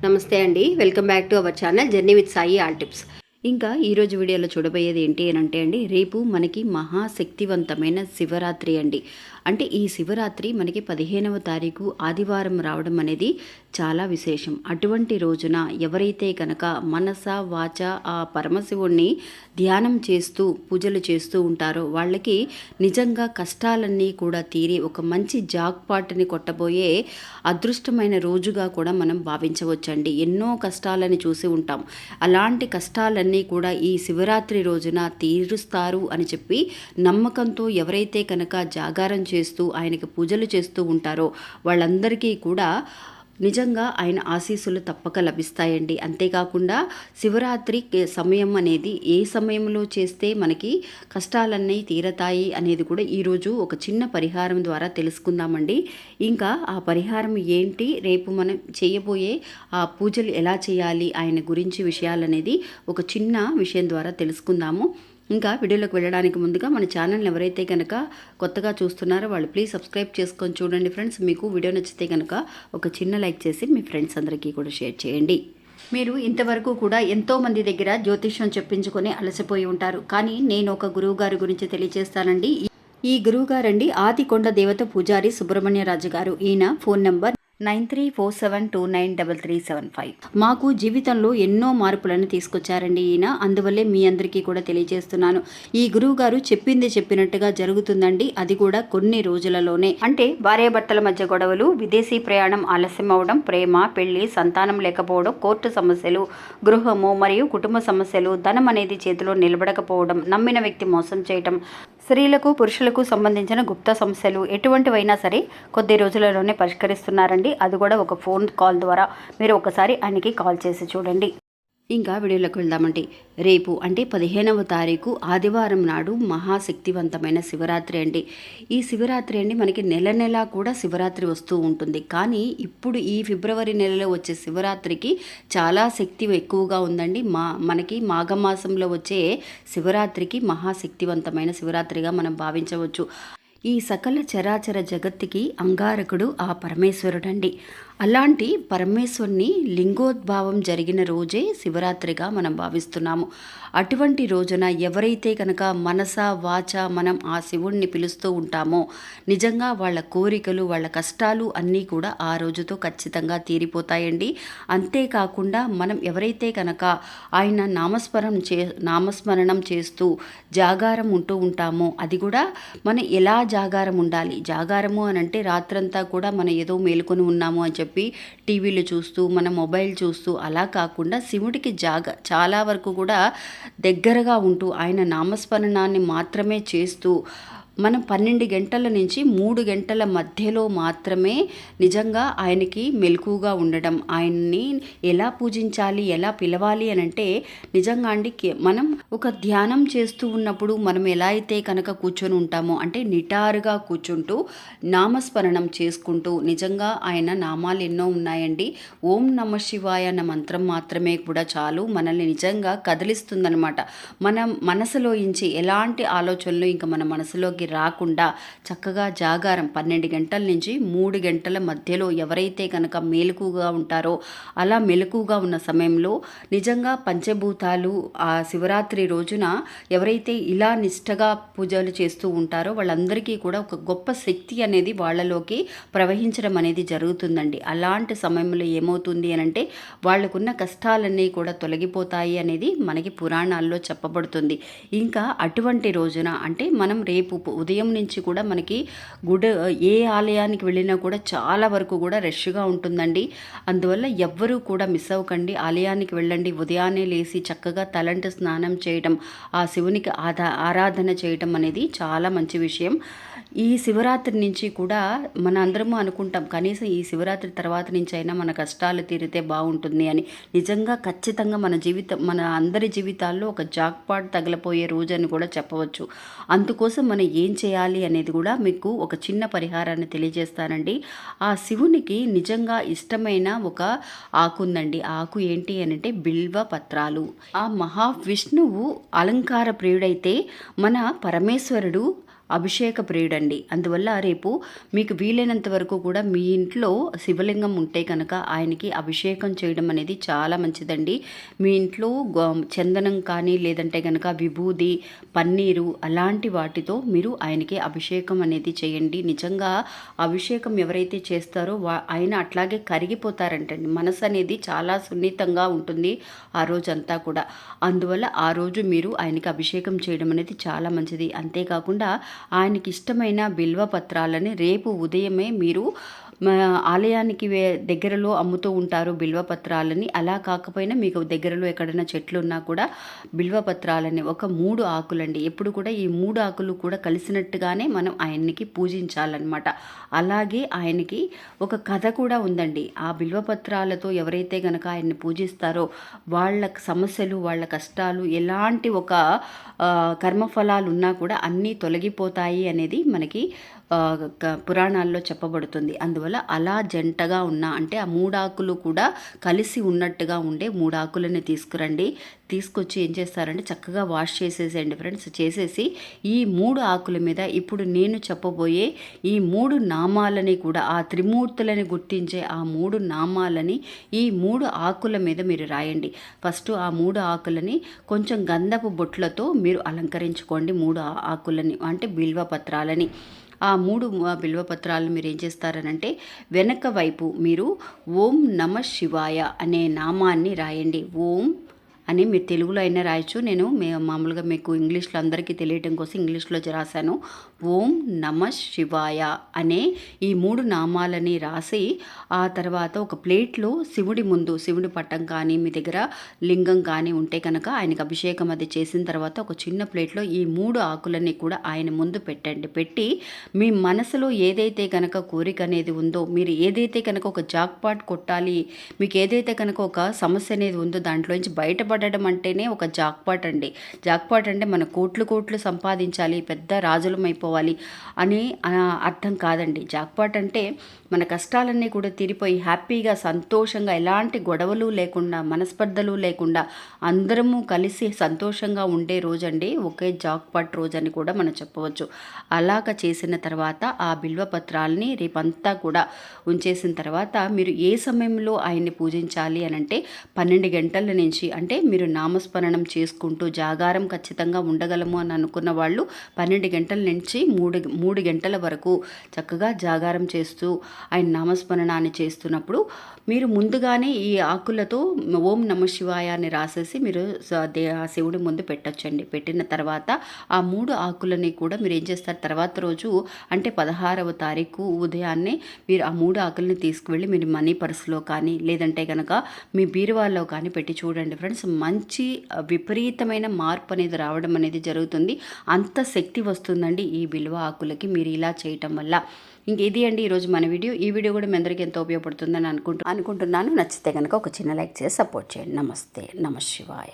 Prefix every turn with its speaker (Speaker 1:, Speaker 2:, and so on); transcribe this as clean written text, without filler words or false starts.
Speaker 1: నమస్తే అండి. Welcome back to our channel journey with Sai all tips. ఇంకా ఈరోజు వీడియోలో చూడబోయేది ఏంటి అని అంటే అండి, రేపు మనకి మహాశక్తివంతమైన శివరాత్రి అండి. అంటే ఈ శివరాత్రి మనకి 15వ తారీఖు ఆదివారం రావడం అనేది చాలా విశేషం. అటువంటి రోజున ఎవరైతే కనుక మనస వాచ ఆ పరమశివుణ్ణి ధ్యానం చేస్తూ పూజలు చేస్తూ ఉంటారో వాళ్ళకి నిజంగా కష్టాలన్నీ కూడా తీరి ఒక మంచి జాక్పాట్ని కొట్టబోయే అదృష్టమైన రోజుగా కూడా మనం భావించవచ్చండి. ఎన్నో కష్టాలని చూసి ఉంటాం. అలాంటి కష్టాలన్నీ కూడా ఈ శివరాత్రి రోజున తీరుస్తారు అని చెప్పి నమ్మకంతో ఎవరైతే కనుక జాగారం చేస్తూ ఆయనకి పూజలు చేస్తూ ఉంటారో వాళ్ళందరికీ కూడా నిజంగా ఆయన ఆశీస్సులు తప్పక లభిస్తాయండి. అంతేకాకుండా శివరాత్రి సమయం అనేది ఏ సమయంలో చేస్తే మనకి కష్టాలన్నీ తీరతాయి అనేది కూడా ఈరోజు ఒక చిన్న పరిహారం ద్వారా తెలుసుకుందామండి. ఇంకా ఆ పరిహారం ఏంటి, రేపు మనం చేయబోయే ఆ పూజలు ఎలా చేయాలి ఆయన గురించి విషయాలనేది ఒక చిన్న విషయం ద్వారా తెలుసుకుందాము. ఇంకా వీడియోలోకి వెళ్ళడానికి ముందుగా మన ఛానల్ని ఎవరైతే కనుక కొత్తగా చూస్తున్నారో వాళ్ళు ప్లీజ్ సబ్స్క్రైబ్ చేసుకొని చూడండి ఫ్రెండ్స్. మీకు వీడియో నచ్చితే కనుక ఒక చిన్న లైక్ చేసి మీ ఫ్రెండ్స్ అందరికీ కూడా షేర్ చేయండి. మీరు ఇంతవరకు కూడా ఎంతోమంది దగ్గర జ్యోతిష్యం చెప్పించుకొని అలసిపోయి ఉంటారు. కానీ నేను ఒక గురువు గారి గురించి తెలియజేస్తానండి. ఈ గురువు గారండి ఆదికొండ దేవత పూజారి సుబ్రహ్మణ్యరాజు గారు. ఈయన ఫోన్ నెంబర్ 9347293375. మాకు జీవితంలో ఎన్నో మార్పులను తీసుకొచ్చారండి ఈయన. అందువల్లే మీ అందరికీ కూడా తెలియజేస్తున్నాను. ఈ గురువు గారు చెప్పింది చెప్పినట్టుగా జరుగుతుందండి. అది కూడా కొన్ని రోజులలోనే. అంటే భార్యాభర్తల మధ్య గొడవలు, విదేశీ ప్రయాణం ఆలస్యం అవడం, ప్రేమ, పెళ్లి, సంతానం లేకపోవడం, కోర్టు సమస్యలు, గృహము మరియు కుటుంబ సమస్యలు, ధనం అనేది చేతిలో నిలబడకపోవడం, నమ్మిన వ్యక్తి మోసం చేయటం, స్త్రీలకు పురుషులకు సంబంధించిన గుప్త సమస్యలు ఎటువంటివైనా సరే కొద్ది రోజులలోనే పరిష్కరిస్తున్నారండి. అది కూడా ఒక ఫోన్ కాల్ ద్వారా. మీరు ఒకసారి ఆయనకి కాల్ చేసి చూడండి. ఇంకా వీడియోలోకి వెళ్దామండి. రేపు అంటే 15వ తారీఖు ఆదివారం నాడు మహాశక్తివంతమైన శివరాత్రి అండి. ఈ శివరాత్రి అండి మనకి నెల నెలా కూడా శివరాత్రి వస్తూ ఉంటుంది. కానీ ఇప్పుడు ఈ ఫిబ్రవరి నెలలో వచ్చే శివరాత్రికి చాలా శక్తి ఎక్కువగా ఉందండి. మనకి మాఘమాసంలో వచ్చే శివరాత్రికి మహాశక్తివంతమైన శివరాత్రిగా మనం భావించవచ్చు. ఈ సకల చరాచర జగత్తుకి అంగారకుడు ఆ పరమేశ్వరుడండి. అలాంటి పరమేశ్వరుని లింగోద్భావం జరిగిన రోజే శివరాత్రిగా మనం భావిస్తున్నాము. అటువంటి రోజున ఎవరైతే కనుక మనస వాచ మనం ఆ శివుణ్ణి పిలుస్తూ ఉంటామో నిజంగా వాళ్ళ కోరికలు వాళ్ళ కష్టాలు అన్నీ కూడా ఆ రోజుతో ఖచ్చితంగా తీరిపోతాయండి. అంతేకాకుండా మనం ఎవరైతే కనుక ఆయన నామస్మరణం చేస్తూ జాగారం ఉంటూ ఉంటామో అది కూడా మనం ఎలా జాగారం ఉండాలి. జాగారము అని అంటే రాత్రంతా కూడా మనం ఏదో మేలుకొని ఉన్నాము అని చెప్పి టీవీలు చూస్తూ మన మొబైల్ చూస్తూ అలా కాకుండా శివుడికి చాలా వరకు కూడా దగ్గరగా ఉంటూ ఆయన నామస్మరణాన్ని మాత్రమే చేస్తూ మనం 12 గంటల నుంచి 3 గంటల మధ్యలో మాత్రమే నిజంగా ఆయనకి మెలకుగా ఉండడం, ఆయన్ని ఎలా పూజించాలి ఎలా పిలవాలి అని అంటే నిజంగా అండి మనం ఒక ధ్యానం చేస్తూ ఉన్నప్పుడు మనం ఎలా అయితే కనుక కూర్చొని ఉంటామో అంటే నిటారుగా కూర్చుంటూ నామస్మరణం చేసుకుంటూ నిజంగా ఆయన నామాలు ఎన్నో ఉన్నాయండి. ఓం నమ శివాయ అన్న మంత్రం మాత్రమే కూడా చాలు మనల్ని నిజంగా కదిలిస్తుందనమాట. మనం మనసులో ఇంచి ఎలాంటి ఆలోచనలు ఇంకా మన మనసులోకి రాకుండా చక్కగా జాగారం 12 గంటల నుంచి 3 గంటల మధ్యలో ఎవరైతే కనుక మెలకుగా ఉంటారో అలా మెలకుగా ఉన్న సమయంలో నిజంగా పంచభూతాలు ఆ శివరాత్రి రోజున ఎవరైతే ఇలా నిష్టగా పూజలు చేస్తూ ఉంటారో వాళ్ళందరికీ కూడా ఒక గొప్ప శక్తి అనేది వాళ్ళలోకి ప్రవహించడం అనేది జరుగుతుందండి. అలాంటి సమయంలో ఏమవుతుంది అని అంటే వాళ్ళకున్న కష్టాలన్నీ కూడా తొలగిపోతాయి అనేది మనకి పురాణాల్లో చెప్పబడుతుంది. ఇంకా అటువంటి రోజున అంటే మనం రేపు ఉదయం నుంచి కూడా మనకి ఏ ఆలయానికి వెళ్ళినా కూడా చాలా వరకు కూడా రష్గా ఉంటుందండి. అందువల్ల ఎవ్వరూ కూడా మిస్ అవ్వకండి. ఆలయానికి వెళ్ళండి. ఉదయాన్నే లేచి చక్కగా తలంటి స్నానం చేయడం, ఆ శివునికి ఆరాధన చేయడం అనేది చాలా మంచి విషయం. ఈ శివరాత్రి నుంచి కూడా మన అందరము అనుకుంటాం కనీసం ఈ శివరాత్రి తర్వాత నుంచి అయినా మన కష్టాలు తీరితే బాగుంటుంది అని. నిజంగా ఖచ్చితంగా మన అందరి జీవితాల్లో ఒక జాక్పాట్ తగిలిపోయే రోజు అని కూడా చెప్పవచ్చు. అందుకోసం మనం ఏం చేయాలి అనేది కూడా మీకు ఒక చిన్న పరిహారాన్ని తెలియజేస్తానండి. ఆ శివునికి నిజంగా ఇష్టమైన ఒక ఆకు ఉందండి. ఆ ఆకు ఏంటి అని అంటే బిల్వ పత్రాలు. ఆ మహావిష్ణువు అలంకార ప్రియుడైతే మన పరమేశ్వరుడు అభిషేక ప్రియుడండి. అందువల్ల రేపు మీకు వీలైనంత వరకు కూడా మీ ఇంట్లో శివలింగం ఉంటే కనుక ఆయనకి అభిషేకం చేయడం అనేది చాలా మంచిదండి. మీ ఇంట్లో చందనం కానీ లేదంటే కనుక విభూది, పన్నీరు అలాంటి వాటితో మీరు ఆయనకి అభిషేకం అనేది చేయండి. నిజంగా అభిషేకం ఎవరైతే చేస్తారో ఆయన అట్లాగే కరిగిపోతారంటండి. మనసు అనేది చాలా సున్నితంగా ఉంటుంది ఆ రోజంతా కూడా. అందువల్ల ఆ రోజు మీరు ఆయనకి అభిషేకం చేయడం అనేది చాలా మంచిది. అంతేకాకుండా ఆయనకి ఇష్టమైన బిల్వ పత్రాలని రేపు ఉదయమే మీరు ఆలయానికి దగ్గరలో అమ్ముతూ ఉంటారు బిల్వపత్రాలని. అలా కాకపోయినా మీకు దగ్గరలో ఎక్కడైనా చెట్లు ఉన్నా కూడా బిల్వపత్రాలని ఒక 3 ఆకులండి. ఎప్పుడు కూడా ఈ 3 ఆకులు కూడా కలిసినట్టుగానే మనం ఆయన్ని పూజించాలన్నమాట. అలాగే ఆయనకి ఒక కథ కూడా ఉందండి. ఆ బిల్వపత్రాలతో ఎవరైతే కనుక ఆయన్ని పూజిస్తారో వాళ్ళ సమస్యలు, వాళ్ళ కష్టాలు, ఎలాంటి ఒక కర్మఫలాలు ఉన్నా కూడా అన్నీ తొలగిపోతాయి అనేది మనకి పురాణాల్లో చెప్పబడుతుంది. అందువల్ల అలా జంటగా ఉన్న అంటే ఆ 3 ఆకులు కూడా కలిసి ఉన్నట్టుగా ఉండే 3 ఆకులని తీసుకురండి. తీసుకొచ్చి ఏం చేస్తారంటే చక్కగా వాష్ చేసేసేయండి ఫ్రెండ్స్. చేసేసి ఈ 3 ఆకుల మీద ఇప్పుడు నేను చెప్పబోయే ఈ 3 నామాలని కూడా ఆ త్రిమూర్తులని గుర్తించే ఆ 3 నామాలని ఈ 3 ఆకుల మీద మీరు రాయండి. ఫస్ట్ ఆ 3 ఆకులని కొంచెం గంధపు బొట్లతో మీరు అలంకరించుకోండి. 3 ఆకులని అంటే బిల్వపత్రాలని. ఆ 3 బిల్వపత్రాలను మీరు ఏం చేస్తారనంటే వెనక వైపు మీరు ఓం నమ శివాయ అనే నామాన్ని రాయండి. ఓం అని మీరు తెలుగులో అయినా రాయొచ్చు. నేను మామూలుగా మీకు ఇంగ్లీష్లో అందరికీ తెలియటం కోసం ఇంగ్లీష్లో రాశాను. ఓం నమ శివాయ అనే ఈ 3 నామాలని రాసి ఆ తర్వాత ఒక ప్లేట్లో శివుడి పట్టం కానీ మీ దగ్గర లింగం కానీ ఉంటే కనుక ఆయనకు అభిషేకం అది చేసిన తర్వాత ఒక చిన్న ప్లేట్లో ఈ 3 ఆకులని కూడా ఆయన ముందు పెట్టండి. పెట్టి మీ మనసులో ఏదైతే కనుక కోరిక అనేది ఉందో, మీరు ఏదైతే కనుక ఒక జాక్పాట్ కొట్టాలి, మీకు ఏదైతే కనుక ఒక సమస్య అనేది ఉందో దాంట్లోంచి బయటపడడం అంటేనే ఒక జాక్పాట్ అండి. జాక్పాట్ అంటే మన కోట్లు సంపాదించాలి, పెద్ద రాజులం అయిపోవాలి అని అర్థం కాదండి. జాక్పాట్ అంటే మన కష్టాలన్నీ కూడా తీరిపోయి హ్యాపీగా సంతోషంగా ఎలాంటి గొడవలు లేకుండా మనస్పర్ధలు లేకుండా అందరము కలిసి సంతోషంగా ఉండే రోజండి ఒకే జాక్పాట్ రోజు అని కూడా మనం చెప్పవచ్చు. అలాగ చేసిన తర్వాత ఆ బిల్వపత్రాలని రేపంతా కూడా ఉంచేసిన తర్వాత మీరు ఏ సమయంలో ఆయన్ని పూజించాలి అని అంటే 12 గంటల నుంచి అంటే మీరు నామస్మరణం చేసుకుంటూ జాగారం ఖచ్చితంగా ఉండగలము అని అనుకున్న వాళ్ళు 12 గంటల నుంచి 3 గంటల వరకు చక్కగా జాగారం చేస్తూ ఆయన నామస్మరణాన్ని చేస్తున్నప్పుడు మీరు ముందుగానే ఈ ఆకులతో ఓం నమ శివాయ అని రాసేసి మీరు శివుడి ముందు పెట్టచ్చండి. పెట్టిన తర్వాత ఆ 3 ఆకులని కూడా మీరు ఏం చేస్తారు తర్వాత రోజు అంటే 16వ తారీఖు ఉదయాన్నే మీరు ఆ 3 ఆకులని తీసుకువెళ్ళి మీరు మనీ పర్సులో కానీ లేదంటే కనుక మీ బీరువాల్లో కానీ పెట్టి చూడండి ఫ్రెండ్స్. మంచి విపరీతమైన మార్పు అనేది రావడం అనేది జరుగుతుంది. అంత శక్తి వస్తుందండి ఈ బిల్వ ఆకులకి మీరు ఇలా చేయటం వల్ల. ఇది అండి ఈరోజు మన వీడియో. ఈ వీడియో కూడా మీ అందరికీ ఎంతో ఉపయోగపడుతుందని అనుకుంటున్నాను. నచ్చితే కనుక ఒక చిన్న లైక్ చేసి సపోర్ట్ చేయండి. నమస్తే, నమ శివాయ.